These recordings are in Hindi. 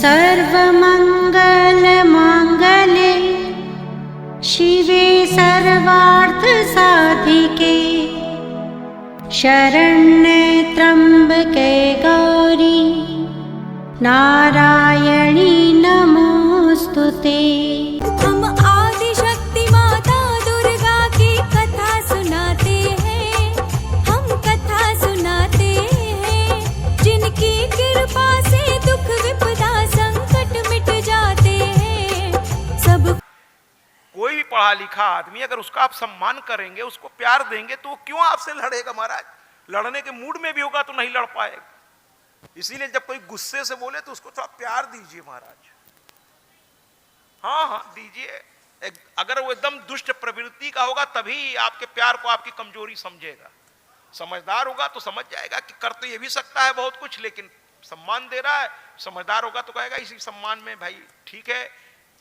सर्वमङ्गलमाङ्गल्ये शिवे सर्वार्थसाधिके शरण्ये त्र्यम्बके गौरी नारायणी नमोस्तुते। हम आदिशक्ति माता दुर्गा की कथा सुनाते हैं, हम कथा सुनाते हैं। जिनकी कृपा से दुख विपदा संकट मिट जाते हैं। सब कोई भी पढ़ा लिखा आदमी अगर उसका आप सम्मान करेंगे, उसको प्यार देंगे, तो वो क्यों आपसे लड़ेगा महाराज? लड़ने के मूड में भी होगा तो नहीं लड़ पाएगा। इसीलिए जब कोई गुस्से से बोले तो उसको थोड़ा प्यार दीजिए महाराज। हाँ हाँ दीजिए। अगर वो एकदम दुष्ट प्रवृत्ति का होगा तभी आपके प्यार को आपकी कमजोरी समझेगा। समझदार होगा तो समझ जाएगा कि कर तो ये भी सकता है बहुत कुछ, लेकिन सम्मान दे रहा है। समझदार होगा तो कहेगा इसी सम्मान में भाई ठीक है,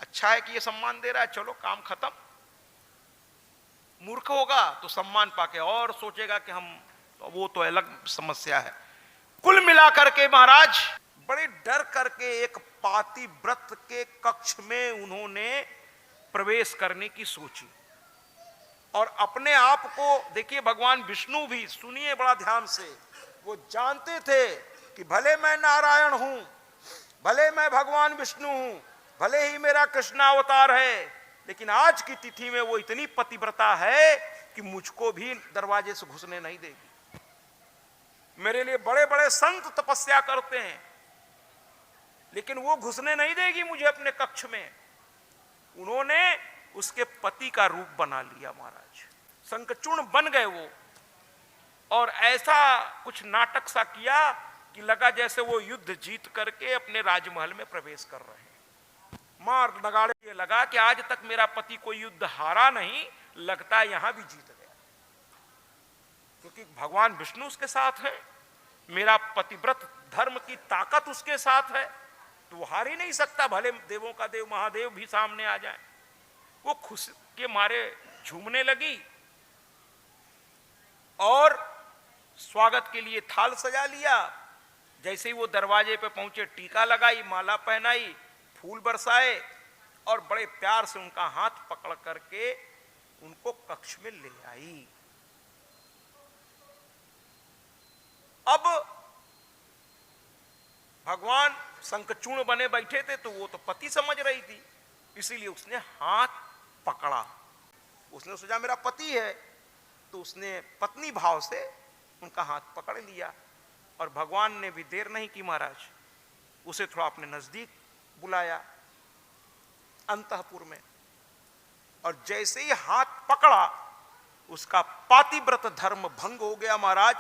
अच्छा है कि ये सम्मान दे रहा है, चलो काम खत्म। मूर्ख होगा तो सम्मान पाके और सोचेगा कि हम, वो तो अलग समस्या है। कुल मिलाकर के महाराज बड़े डर करके एक पातिव्रत के कक्ष में उन्होंने प्रवेश करने की सोची और अपने आप को देखिए, भगवान विष्णु भी सुनिए बड़ा ध्यान से, वो जानते थे कि भले मैं नारायण हूं, भले मैं भगवान विष्णु हूं, भले ही मेरा कृष्णावतार है, लेकिन आज की तिथि में वो इतनी पतिव्रता है कि मुझको भी दरवाजे से घुसने नहीं देगी। मेरे लिए बड़े बड़े संत तपस्या करते हैं, लेकिन वो घुसने नहीं देगी मुझे अपने कक्ष में। उन्होंने उसके पति का रूप बना लिया महाराज, शंखचूर्ण बन गए वो, और ऐसा कुछ नाटक सा किया कि लगा जैसे वो युद्ध जीत करके अपने राजमहल में प्रवेश कर रहे हैं। मार नगाड़े ये लगा कि आज तक मेरा पति कोई युद्ध हारा नहीं, लगता है यहां भी जीत गया, क्योंकि भगवान विष्णु उसके साथ है, मेरा पतिव्रत धर्म की ताकत उसके साथ है, तो वो हार ही नहीं सकता, भले देवों का देव महादेव भी सामने आ जाए। वो खुश के मारे झूमने लगी और स्वागत के लिए थाल सजा लिया। जैसे ही वो दरवाजे पे पहुंचे, टीका लगाई, माला पहनाई, फूल बरसाए और बड़े प्यार से उनका हाथ पकड़ करके उनको कक्ष में ले आई। अब भगवान शंखचूर्ण बने बैठे थे तो वो तो पति समझ रही थी, इसीलिए उसने हाथ पकड़ा। उसने सोचा मेरा पति है, तो उसने पत्नी भाव से उनका हाथ पकड़ लिया। और भगवान ने भी देर नहीं की महाराज, उसे थोड़ा अपने नजदीक बुलाया अंतःपुर में, और जैसे ही हाथ पकड़ा उसका पातिव्रत धर्म भंग हो गया महाराज।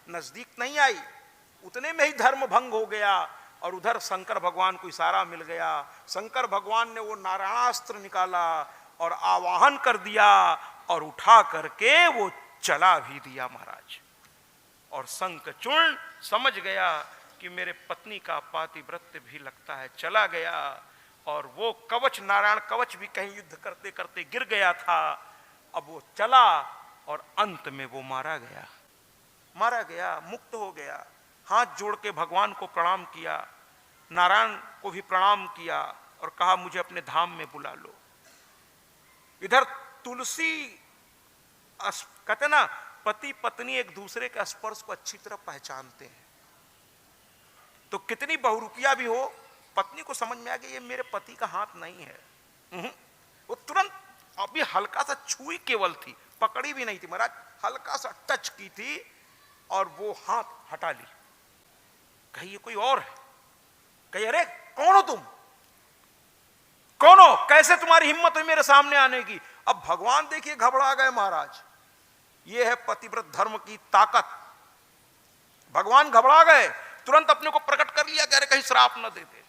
नजदीक नहीं आई, उतने में ही धर्म भंग हो गया। और उधर शंकर भगवान को इशारा मिल गया, शंकर भगवान ने वो नारायणास्त्र निकाला और आवाहन कर दिया और उठा करके वो चला भी दिया महाराज। और शंखचूर्ण समझ गया कि मेरे पत्नी का पातिव्रत्य भी लगता है चला गया, और वो कवच, नारायण कवच भी कहीं युद्ध करते करते गिर गया था। अब वो चला और अंत में वो मारा गया, मुक्त हो गया। हाथ जोड़ के भगवान को प्रणाम किया, नारायण को भी प्रणाम किया और कहा मुझे अपने धाम में बुला लो। इधर तुलसी कहते ना, पति पत्नी एक दूसरे के स्पर्श को अच्छी तरह पहचानते हैं, तो कितनी बहुरूपिया भी हो, पत्नी को समझ में आ गया ये मेरे पति का हाथ नहीं है। वो तुरंत अभी हल्का सा छुई केवल थी, पकड़ी भी नहीं थी महाराज, हल्का सा टच की थी और वो हाथ हटा ली। कही ये कोई और है? कही अरे कौन हो तुम, कौन हो, कैसे तुम्हारी हिम्मत हुई मेरे सामने आने की? अब भगवान देखिए घबरा गए महाराज, ये है पतिव्रत धर्म की ताकत। भगवान घबरा गए, तुरंत अपने को प्रकट कर लिया, कह रहे कहीं श्राप न दे दे।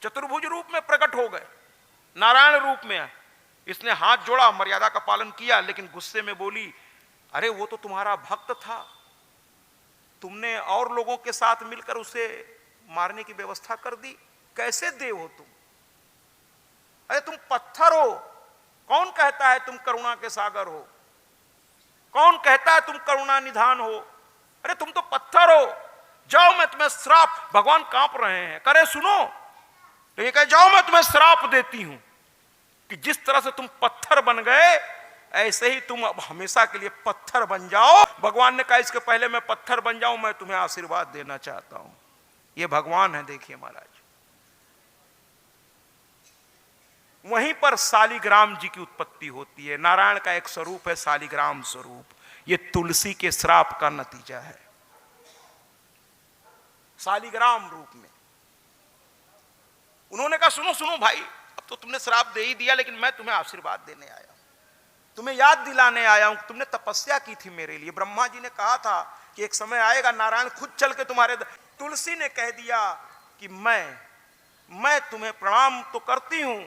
चतुर्भुज रूप में प्रकट हो गए, नारायण रूप में। इसने हाथ जोड़ा, मर्यादा का पालन किया, लेकिन गुस्से में बोली अरे वो तो तुम्हारा भक्त था, तुमने और लोगों के साथ मिलकर उसे मारने की व्यवस्था कर दी, कैसे देव हो तुम? अरे तुम पत्थर हो, कौन कहता है तुम करुणा के सागर हो? कौन कहता है तुम करुणा निधान हो? अरे तुम तो पत्थर हो, जाओ मैं तुम्हें श्राप, भगवान कांप रहे हैं, करे सुनो, तो ये कहे जाओ मैं तुम्हें श्राप देती हूं कि जिस तरह से तुम पत्थर बन गए ऐसे ही तुम अब हमेशा के लिए पत्थर बन जाओ। भगवान ने कहा इसके पहले मैं पत्थर बन जाऊं, मैं तुम्हें आशीर्वाद देना चाहता हूं। ये भगवान है, देखिए महाराज। वहीं पर शालिग्राम जी की उत्पत्ति होती है। नारायण का एक स्वरूप है शालिग्राम स्वरूप। ये तुलसी के श्राप का नतीजा है, शालिग्राम रूप में। उन्होंने कहा सुनो सुनो भाई, अब तो तुमने श्राप दे ही दिया, लेकिन मैं तुम्हें आशीर्वाद देने आया हूं, तुम्हें याद दिलाने आया हूं। तुमने तपस्या की थी मेरे लिए, ब्रह्मा जी ने कहा था कि एक समय आएगा नारायण खुद चल के तुम्हारे। तुलसी ने कह दिया कि मैं तुम्हें प्रणाम तो करती हूं।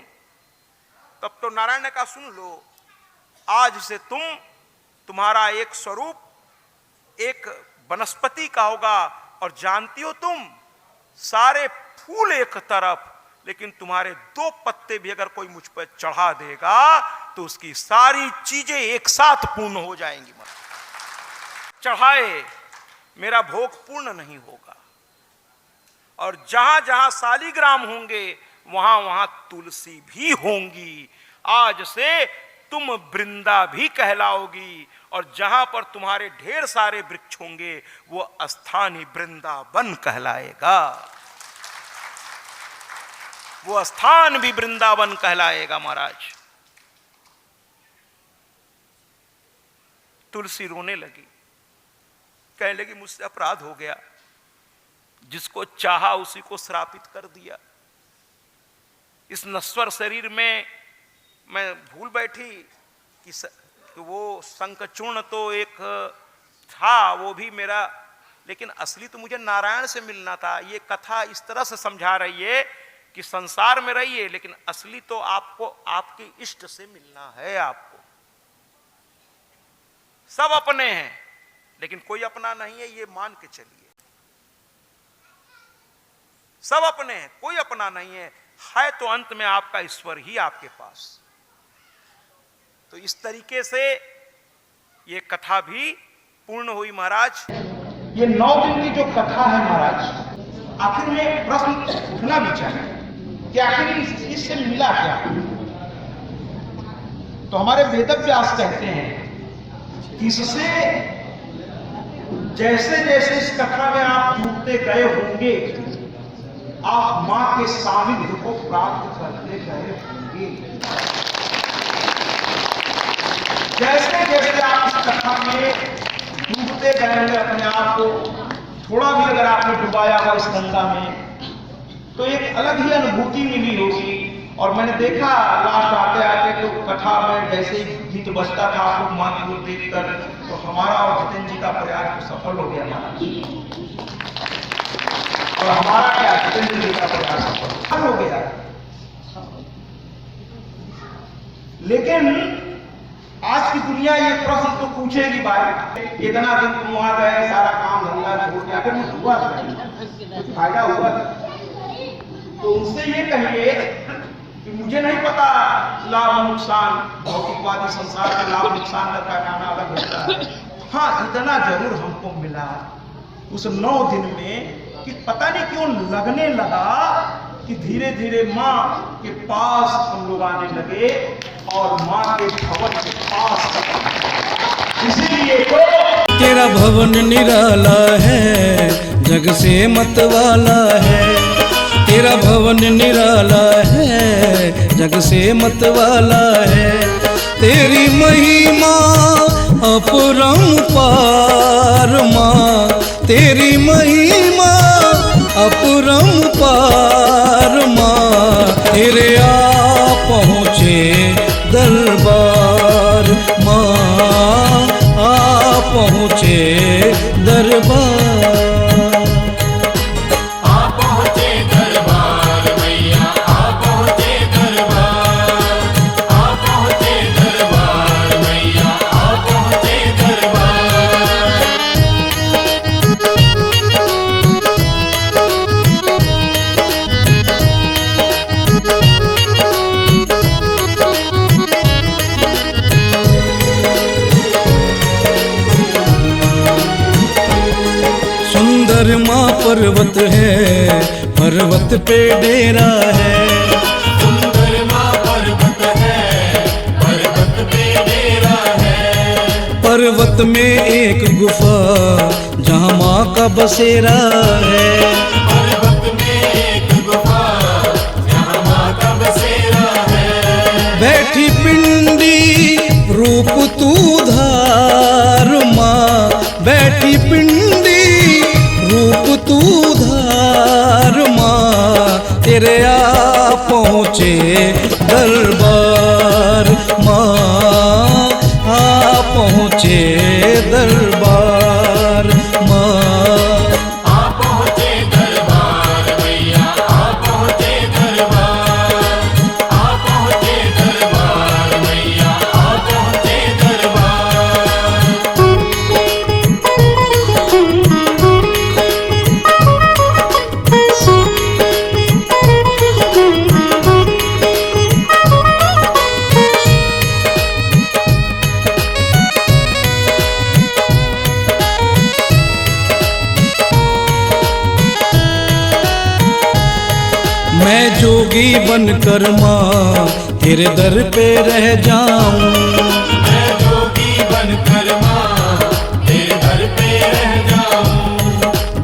तब तो नारायण ने कहा सुन लो, आज से तुम्हारा एक स्वरूप एक वनस्पति का होगा, और जानती हो तुम सारे फूल एक तरफ, लेकिन तुम्हारे 2 पत्ते भी अगर कोई मुझ पर चढ़ा देगा तो उसकी सारी चीजें एक साथ पूर्ण हो जाएंगी। चढ़ाए मेरा भोग पूर्ण नहीं होगा। और जहां जहां शालिग्राम होंगे वहां वहां तुलसी भी होंगी। आज से तुम वृंदा भी कहलाओगी, और जहां पर तुम्हारे ढेर सारे वृक्ष होंगे वो स्थान ही वृंदावन कहलाएगा। वो स्थान भी वृंदावन कहलाएगा महाराज। तुलसी रोने लगी, कहने लगी मुझसे अपराध हो गया, जिसको चाहा उसी को श्रापित कर दिया। इस नश्वर शरीर में मैं भूल बैठी कि वो शंखचूर्ण तो एक था, वो भी मेरा, लेकिन असली तो मुझे नारायण से मिलना था। ये कथा इस तरह से समझा रही है कि संसार में रहिए, लेकिन असली तो आपको आपके इष्ट से मिलना है। आपको सब अपने हैं, लेकिन कोई अपना नहीं है, ये मान के चलिए। सब अपने हैं, कोई अपना नहीं है तो अंत में आपका ईश्वर ही आपके पास। तो इस तरीके से ये कथा भी पूर्ण हुई महाराज। ये 9 दिन की जो कथा है महाराज, आखिर में प्रश्न उठना भी चाहिए कि आखिर इससे मिला क्या। तो हमारे वेदव्यास कहते हैं कि इससे जैसे जैसे इस कथा में आप डूबते गए होंगे, आप मां के सानिध्य को प्राप्त करते गए होंगे। जैसे जैसे आप इस कथा में डूबते गए होंगे अपने आप को, थोड़ा भी अगर आपने डुबाया हो इस गंगा में, तो एक अलग ही अनुभूति मिली होगी। और मैंने देखा लास्ट आते आते तो कथा में जैसे ही गीत बजता था आप लोग मां की ओर देखकर, तो हमारा और जितेंद्र जी का प्रयास तो सफल हो गया महाराज। और हमारा क्या जितेंद्र जी का प्रयास सफल हो गया। लेकिन आज की दुनिया ये प्रश्न तो पूछेगी भाई, इतना दिन तुम वहां गए, सारा काम धंधा छोड़ के आकर कुछ हुआ, कुछ फायदा हुआ? तो उनसे ये कहिए कि मुझे नहीं पता लाभ नुकसान, भौतिकवादी संसार का लाभ नुकसान का पैमाना अलग होता है। हाँ, इतना जरूर हमको मिला उस 9 दिन में कि पता नहीं क्यों लगने लगा कि धीरे धीरे माँ के पास हम लोग आने लगे और माँ के भवन के पास। इसीलिए तो तेरा भवन निराला है, जग से मत वाला है। तेरा भवन निराला है, जग से मत वाला है। तेरी महिमा अपरंपार माँ, तेरी महिमा अपरंपार माँ। तेरे आ पहुँचे दरबार माँ, आ पहुँचे दरबार। सुंदरमा पर्वत है, पर्वत पे डेरा है। सुंदरमा पर्वत है, पर्वत पे डेरा है। पर्वत में एक गुफा जहाँ माँ का बसेरा है। पर्वत में एक गुफा जहाँ माँ का बसेरा है। बैठी पिंडी रूप तू धार माँ, बैठी पिंडी रूप तू धार माँ, तेरे आ पहुँचे दरबार माँ, आ पहुँचे दरबार माँ। आ पहुँचे दरबार मैया, आ पहुँचे दरबार, आ पहुँचे दरबार मैया, आ पहुँचे दरबार। मैं जोगी बनकर माँ तेरे दर पे रह जाऊं। मैं जोगी बनकर माँ तेरे दर पे रह जाऊं।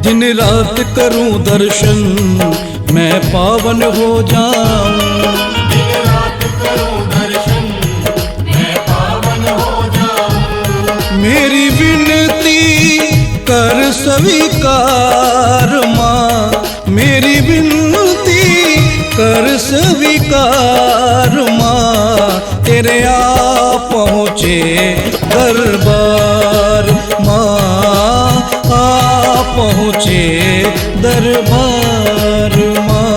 दिन रात करूं दर्शन, मैं पावन हो जाऊं। दिन रात करूं दर्शन, मैं पावन हो जाऊं। मेरी विनती कर स्वीकार माँ, मेरी विनती कर स्वीकार माँ, तेरे आ पहुँचे दरबार माँ, आ पहुँचे दरबार माँ।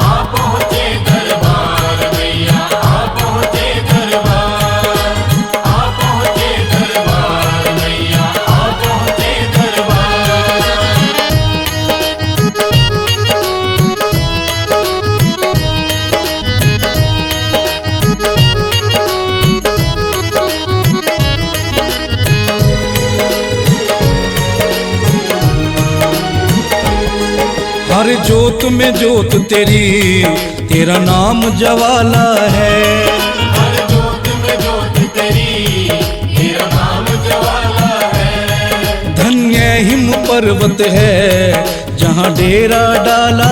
आ पहुँचे दरबार मैया, आ पहुँचे दरबार, आ पहुँचे दरबार मैया, आ पहुँचे दरबार। हर जोत में जोत तेरी, तेरा नाम जवाला है। हर जोत में जोत तेरी, तेरा नाम जवाला है। धन्य हिम पर्वत है जहाँ डेरा डाला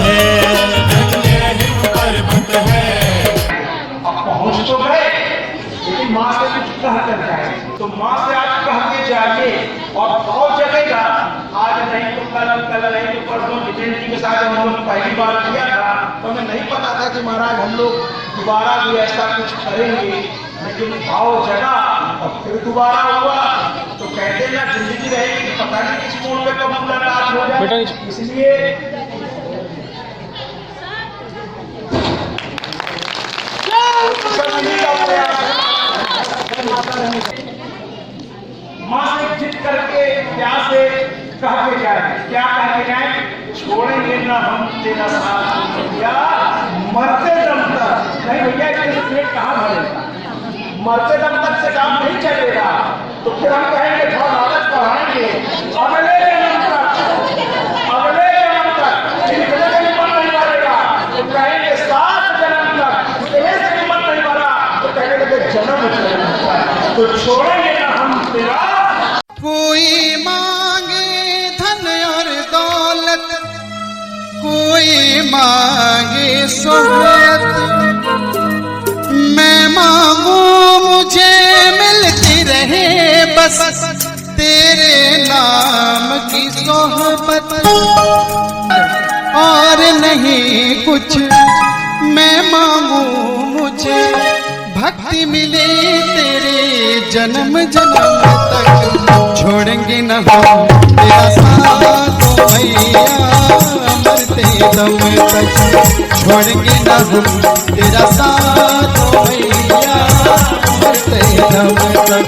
है। धन्य हिम पर्वत है। अब पहुंच तो गए, लेकिन माँ से कुछ कह कर जाए, तो माँ से आज कह के जाइए और भाव जगेगा। आज नहीं तो कल, कल नहीं तो परसों जितेंद्र जी के साथ हम लोग पहली बार किया था, तो हमें नहीं पता था कि महाराज हम लोग दोबारा भी ऐसा कुछ करेंगे, लेकिन भाव जगा और फिर दोबारा हुआ। तो कहते ना जिंदगी रहेगी, पता नहीं किस मोड़ पे कब मुलाकात हो जाए। इसलिए माँ से जिद करके प्यार से कह के जाए, क्या कह के जाए? छोड़ेंगे ना हम तेरा साथ भैया, मरते दम तक नहीं भैया। इसके पेट कहाँ भरेगा? मरते दम तक से काम नहीं चलेगा। तो फिर हम कहेंगे थोड़ा लालच बढ़ाएंगे, अगले जन्म तक, अगले जन्म तक जितने से मन नहीं मारेगा तो कहेंगे 7 जन्म तक, इतने से मन नहीं मारा तो कहेंगे जन्म चलेगा। तो छोड़ेंगे ना हम तेरा। कोई मांगे धन और दौलत, कोई मांगे शोहरत, मैं मांगू मुझे मिलती रहे बस तेरे नाम की सोहबत, और नहीं कुछ मैं मांगू मुझे भक्ति मिले तेरे जन्म जन्म तक। छोड़ेंगे न हम तेरा साथ मैया मरते दम तक। छोड़ेंगे न हम तेरा साथ मैया मरते दम तक।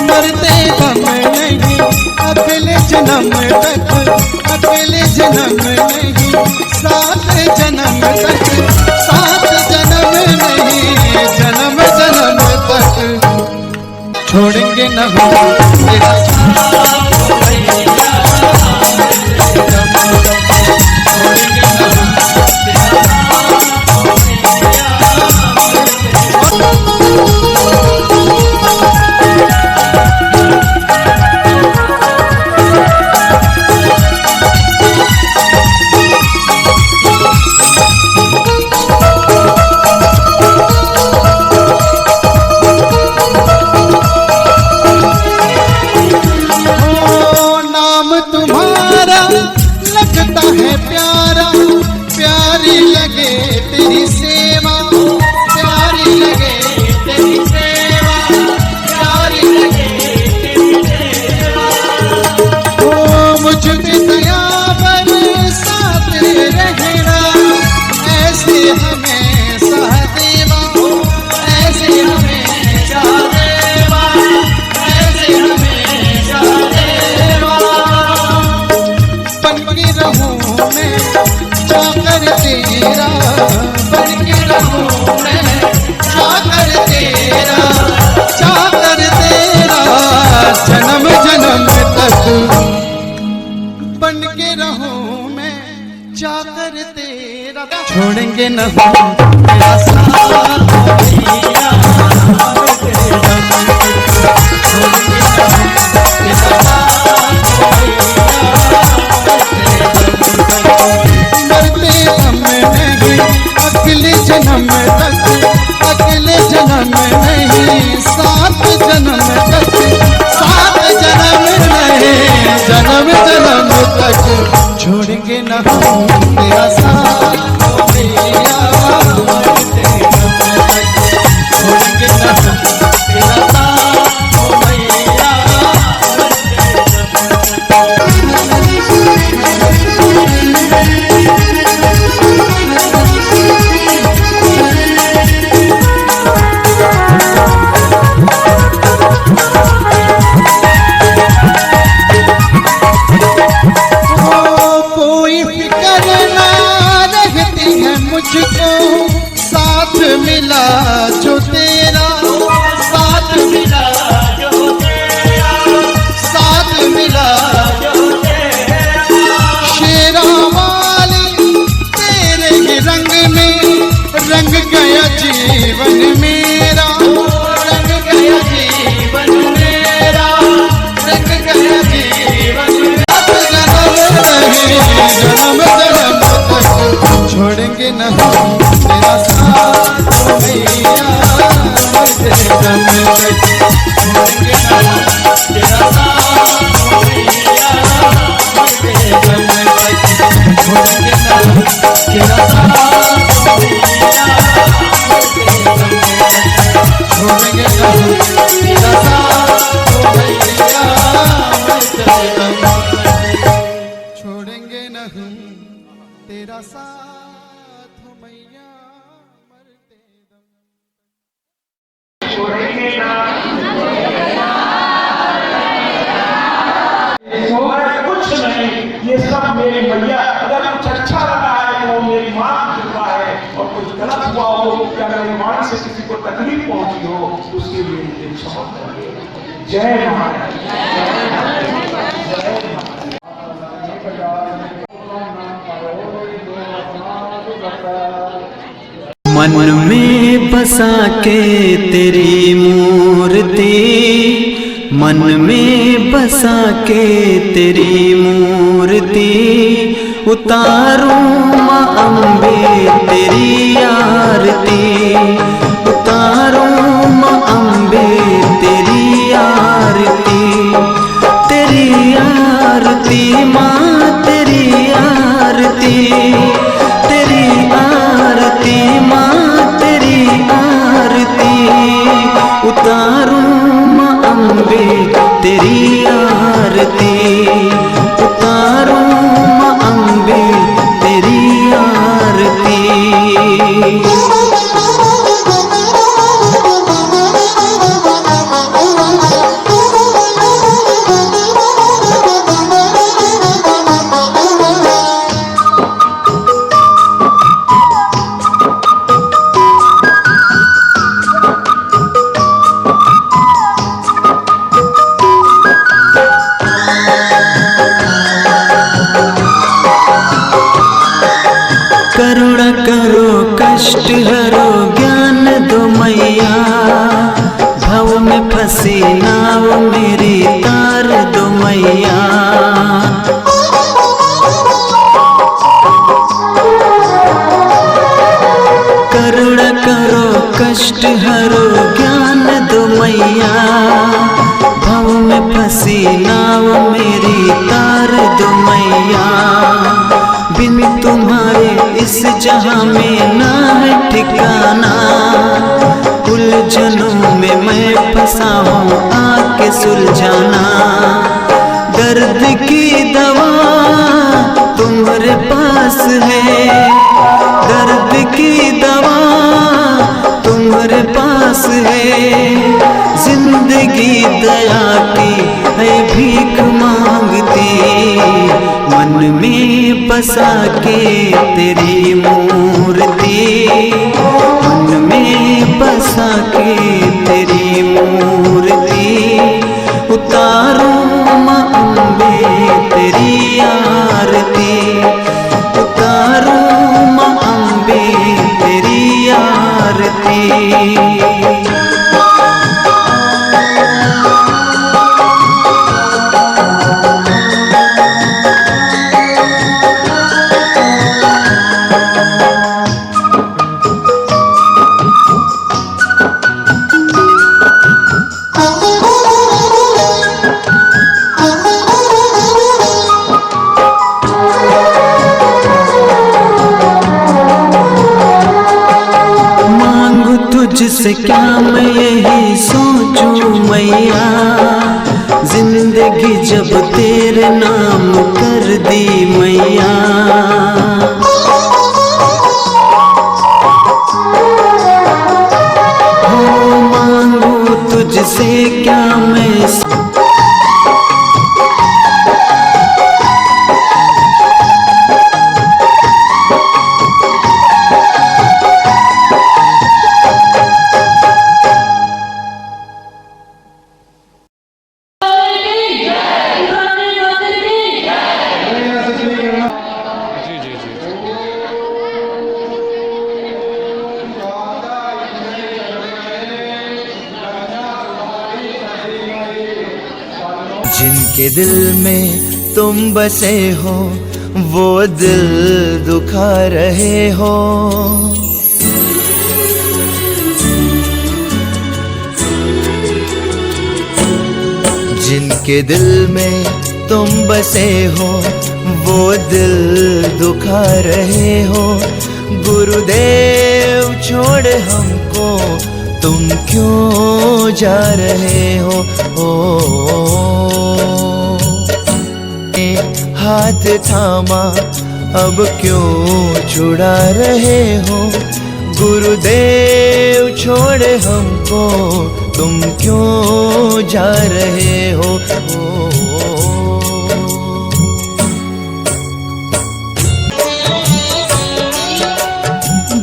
मरते दम नहीं अगले जन्म तक, अगले जन्म नहीं 7 जन्म तक, 7 जन्म नहीं जन्म जन्म तक। छोड़ेंगे न हम तेरा साथ मैया तेरा छोड़ेंगे न हम तेरा साथ मैया मरते हम नहीं अगले जन्म तक, अगले जन्म नहीं सात जन्म तक, सात जन्म नहीं जन्म जन्म तक छोड़ेंगे न हम तेरा साथ मैया मरते दम तक, छोड़ेंगे न हम तेरा साथ मैया कोई फिक्र ना रहती है मुझको, साथ मिला जो तेरा, साथ मिला जो तेरा, साथ मिला जो तेरा, शेरा वाली तेरे ही रंग में रंग गया जीवन मेरा, रंग गया जीवन मेरा, रंग गया जीवन मेरा। जन्म जन्म तक छोड़ेंगे न हम तेरा साथ मैया मरते दम तक, छोड़ेंगे न हम तेरा साथ मैया मरते दम तक, छोड़ेंगे न हम तेरा साथ मैया मरते दम तक, छोड़ेंगे न हम तेरा साथ मैया मरते दम तक, छोड़ेंगे न हम तेरा साथ मैया मरते दम। छोड़ेंगे ना कुछ नहीं, ये सब मेरी मैया। अगर कुछ अच्छा लगा है तो वो मेरी माँ की कृपा है, और कुछ गलत हुआ हो या मेरी माँ से किसी को तकलीफ पहुंची हो उसके लिए मुझे क्षमा करिए। जय माँ। मन में बसा के तेरी मूर्ति, मन में बसा के तेरी मूर्ति, उतारूं माँ अम्बे तेरी आरती, उतारूं माँ अम्बे तेरी आरती, तेरी आरती माँ तेरी आरती, तेरी आरती माँ तेरी आरती, उतारूं माँ अम्बे तेरी आरती, उतारूं माँ अम्बे तेरी आरती। करुणा करो कष्ट हरो ज्ञान दो मैया, भव में फंसी नाव मेरी तार दो मैया। करुणा करो कष्ट हरो ज्ञान दो मैया, भव में फंसी नाव मेरी तार दो मैया। बिन तुम्हारे इस जहां में ना है ठिकाना, उलझनों में मैं फंसा हूँ आके सुलझाना। दर्द की दवा तुम्हारे पास है, दर्द की दवा तुम्हारे पास है, जिंदगी दया की है भीख मांगती। मन में बसा के तेरी मूर्ति, मन में बसा के तेरी मूर्ति, उतारूं माँ अम्बे तेरी आरती, उतारूं तुझसे क्या मैं यही सोचूं मैया, जिंदगी जब तेरे नाम कर दी मैया। हो मांगू तुझसे क्या मैं, जिनके दिल में तुम बसे हो वो दिल दुखा रहे हो। जिनके दिल में तुम बसे हो वो दिल दुखा रहे हो। गुरुदेव छोड़ हमको तुम क्यों जा रहे हो। हाथ थामा अब क्यों छुड़ा रहे हो। गुरुदेव छोड़ हमको तुम क्यों जा रहे हो।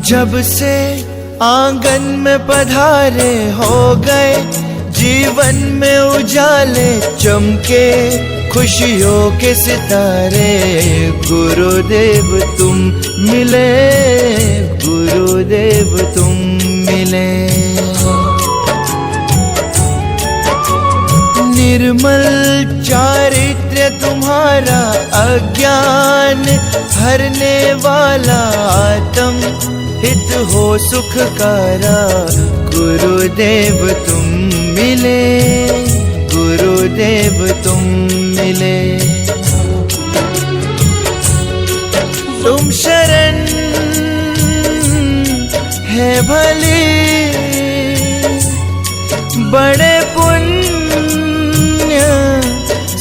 जब से आंगन में पधारे हो गए, जीवन में उजाले चमके, खुशियों के सितारे गुरुदेव तुम मिले, गुरुदेव तुम मिले। निर्मल चारित्र्य तुम्हारा अज्ञान हरने वाला, आत्म हित हो सुखकारा गुरुदेव तुम मिले, गुरुदेव तुम मिले। तुम शरण है भली, बड़े पुण्य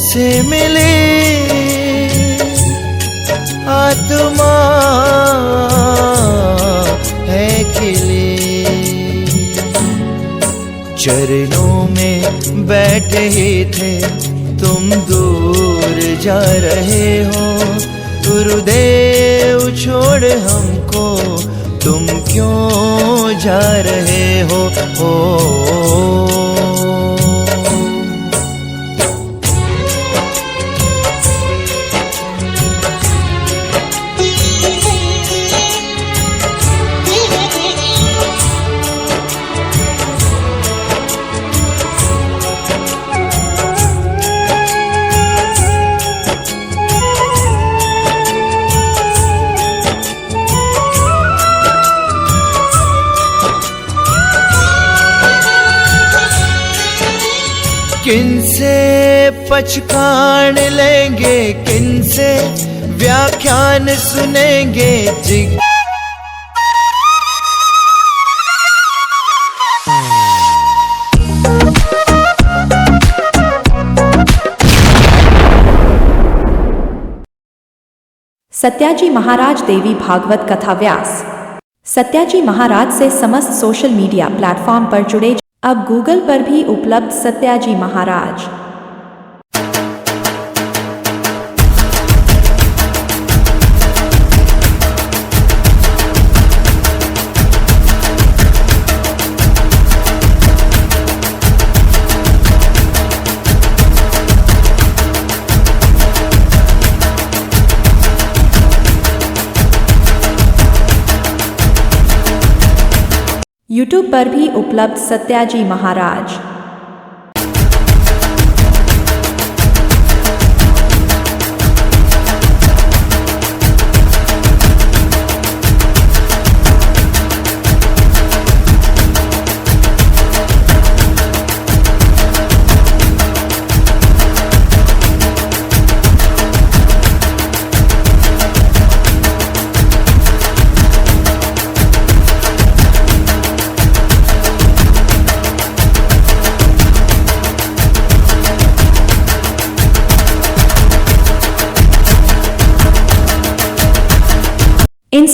से मिली, आत्मा है खिली। चरणों में बैठे ही थे तुम दूर जा रहे हो। गुरुदेव छोड़ हमको तुम क्यों जा रहे हो। किनसे पचकान लेंगे, किनसे व्याख्यान सुनेंगे। सत्याजी महाराज देवी भागवत कथा व्यास। सत्याजी महाराज से समस्त सोशल मीडिया प्लेटफॉर्म पर जुड़े, अब गूगल पर भी उपलब्ध सत्याजी महाराज। यूट्यूब पर भी उपलब्ध सत्याजी महाराज।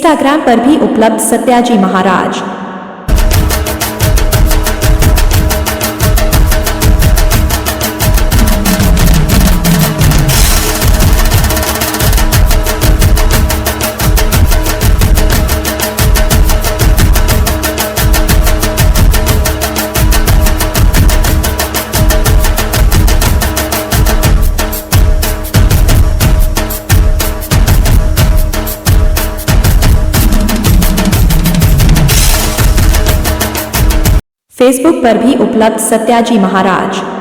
इंस्टाग्राम पर भी उपलब्ध सत्याजी महाराज। फेसबुक पर भी उपलब्ध सत्याजी महाराज।